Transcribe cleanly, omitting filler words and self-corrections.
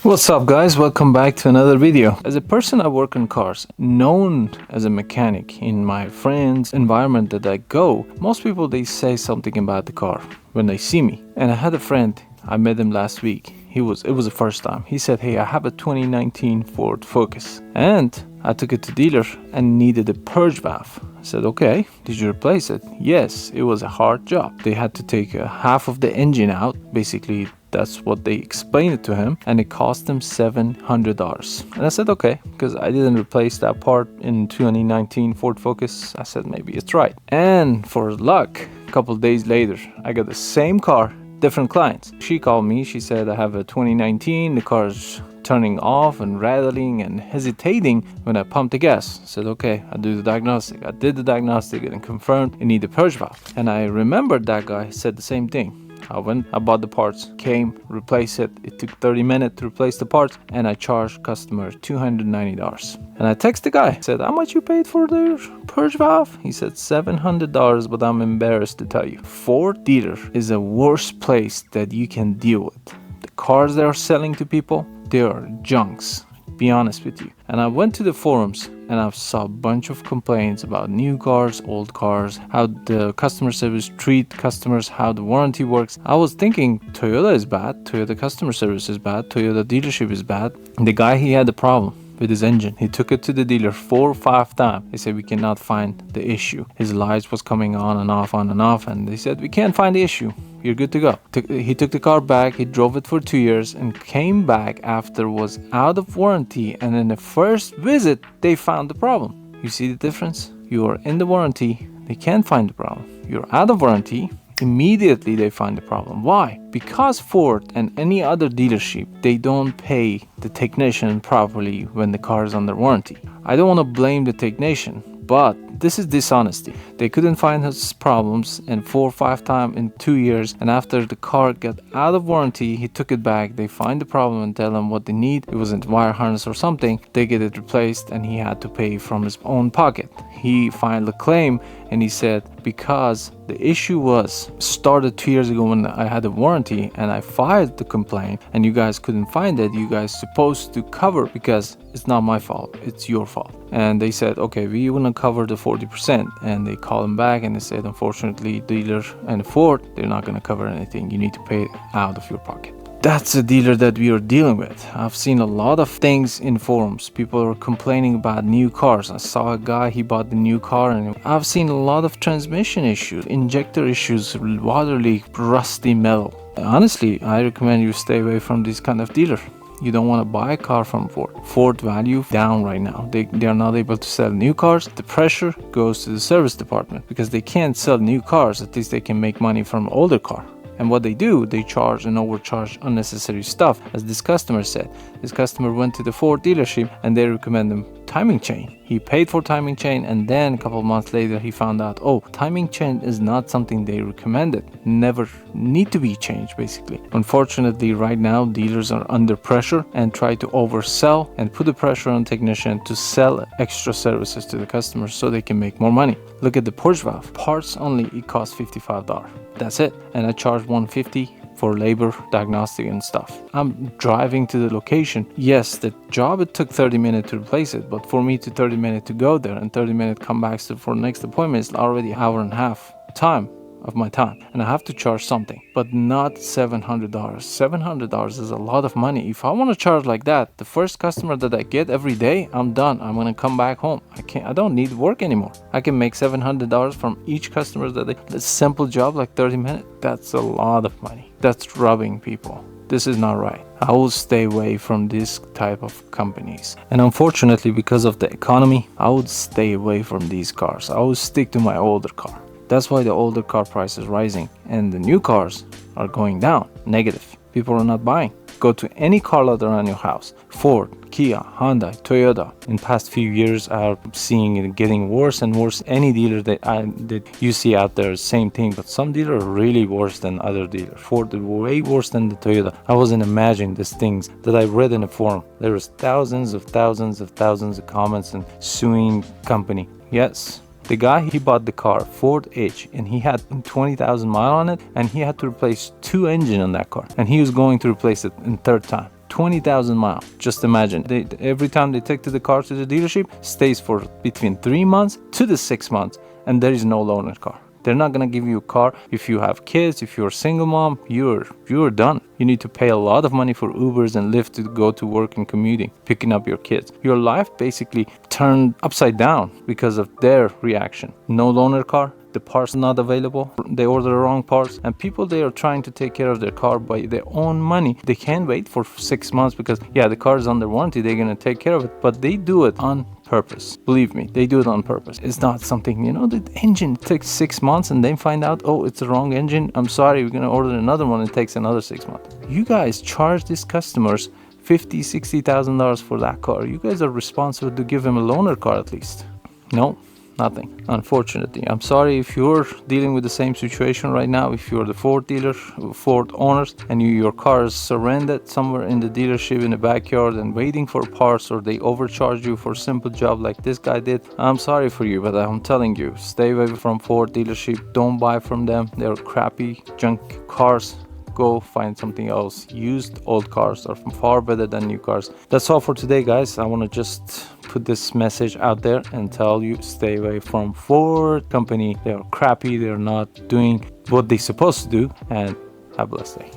What's up guys, welcome back to another video. As a person, I work on cars, known as a mechanic. In my friends environment that I go, most people they say something about the car when they see me. And I had a friend, I met him last week. It was the first time. He said, hey, I have a 2019 Ford Focus and I took it to dealer and needed a purge valve. I said, okay, did you replace it? Yes, it was a hard job. They had to take half of the engine out. Basically, that's what they explained it to him, and it cost him $700. And I said, okay, because I didn't replace that part in 2019 Ford Focus. I said, maybe it's right. And for luck, a couple of days later, I got the same car, different clients. She called me, she said, I have a 2019, the car's turning off and rattling and hesitating when I pump the gas. I said, okay, I'll do the diagnostic. I did the diagnostic and confirmed it needed a purge valve. And I remembered that guy said the same thing. I went, I bought the parts, came, replaced it. It took 30 minutes to replace the parts, and I charged customer $290. And I texted the guy, said, how much you paid for the purge valve? He said $700, but I'm embarrassed to tell you. Ford dealer is a worst place that you can deal with. The cars they are selling to people, they are junks. Be honest with you. And I went to the forums and I saw a bunch of complaints about new cars, old cars, how the customer service treat customers, how the warranty works. I was thinking Toyota is bad, Toyota customer service is bad, Toyota dealership is bad. The guy, he had a problem with his engine. He took it to the dealer 4 or 5 times. They said we cannot find the issue. His lights was coming on and off, and they said we can't find the issue. You're good to go. He took the car back, he drove it for 2 years and came back after was out of warranty, and in the first visit they found the problem. You see the difference? You are in the warranty, they can't find the problem. You're out of warranty, immediately they find the problem. Why? Because Ford and any other dealership, they don't pay the technician properly when the car is under warranty. I don't want to blame the technician, but this is dishonesty. They couldn't find his problems in 4 or 5 times in 2 years, and after the car got out of warranty, he took it back. They find the problem and tell him what they need. It wasn't wire harness or something. They get it replaced and he had to pay from his own pocket. He filed a claim and he said, because the issue was started 2 years ago when I had a warranty and I filed the complaint and you guys couldn't find it, you guys supposed to cover because it's not my fault, it's your fault. And they said, okay, we want to cover the 40%. And they called him back and they said, unfortunately, dealer and Ford, they're not going to cover anything. You need to pay it out of your pocket. That's a dealer that we are dealing with. I've seen a lot of things in forums. People are complaining about new cars. I saw a guy, he bought the new car, and I've seen a lot of transmission issues, injector issues, water leak, rusty metal. Honestly, I recommend you stay away from this kind of dealer. You don't want to buy a car from Ford. Ford value down right now. They are not able to sell new cars. The pressure goes to the service department because they can't sell new cars. At least they can make money from older car. And what they do, they charge and overcharge unnecessary stuff. As this customer said, this customer went to the Ford dealership and they recommend him timing chain. He paid for timing chain, and then a couple of months later he found out, oh, timing chain is not something they recommended. Never need to be changed, basically. Unfortunately, right now dealers are under pressure and try to oversell and put the pressure on technician to sell extra services to the customers so they can make more money. Look at the purge valve. Parts only, it costs $55. That's it. And I charge $150 for labor, diagnostic and stuff. I'm driving to the location. Yes, the job, it took 30 minutes to replace it, but for me to 30 minutes to go there and 30 minutes come back for next appointment is already an hour and a half time of my time, and I have to charge something, but not $700. $700 is a lot of money. If I want to charge like that, the first customer that I get every day, I'm done. I'm gonna come back home. I don't need work anymore. I can make $700 from each customer a simple job like 30 minutes. That's a lot of money. That's robbing people. This is not right. I will stay away from this type of companies. And unfortunately, because of the economy, I would stay away from these cars. I would stick to my older car. That's why the older car price is rising and the new cars are going down, negative. People are not buying. Go to any car lot around your house. Ford, Kia, Hyundai, Toyota. In past few years, I'm seeing it getting worse and worse. Any dealer that you see out there, same thing. But some dealers are really worse than other dealers. Ford is way worse than the Toyota. I wasn't imagining these things that I read in the forum. There was thousands of comments and suing company. Yes. The guy, he bought the car, Ford Edge, and he had 20,000 miles on it, and he had to replace 2 engines on that car. And he was going to replace it in third time. 20,000 miles. Just imagine, every time they take the car to the dealership, stays for between 3 months to the 6 months, and there is no loaner car. They're not gonna give you a car. If you have kids, if you're a single mom, you're done. You need to pay a lot of money for Ubers and Lyft to go to work and commuting, picking up your kids. Your life basically turned upside down because of their reaction. No loaner car, the parts not available, they order the wrong parts, and people, they are trying to take care of their car by their own money. They can't wait for 6 months because the car is under warranty, they're gonna take care of it, but they do it on purpose. Believe me, they do it on purpose. It's not something, the engine takes 6 months and then find out, oh, it's the wrong engine. I'm sorry, we're gonna order another one. It takes another 6 months. You guys charge these customers $50,000-$60,000 for that car. You guys are responsible to give them a loaner car at least. No, nothing, unfortunately. I'm sorry if you're dealing with the same situation right now. If you're the Ford dealer, Ford owners, and your car is surrendered somewhere in the dealership in the backyard and waiting for parts, or they overcharge you for a simple job like this guy did, I'm sorry for you, but I'm telling you, stay away from Ford dealership. Don't buy from them. They're crappy junk cars. Go find something else. Used old cars are far better than new cars. That's all for today, guys. I want to just put this message out there and tell you, stay away from Ford company. They are crappy. They're not doing what they're supposed to do, and have a blessed day.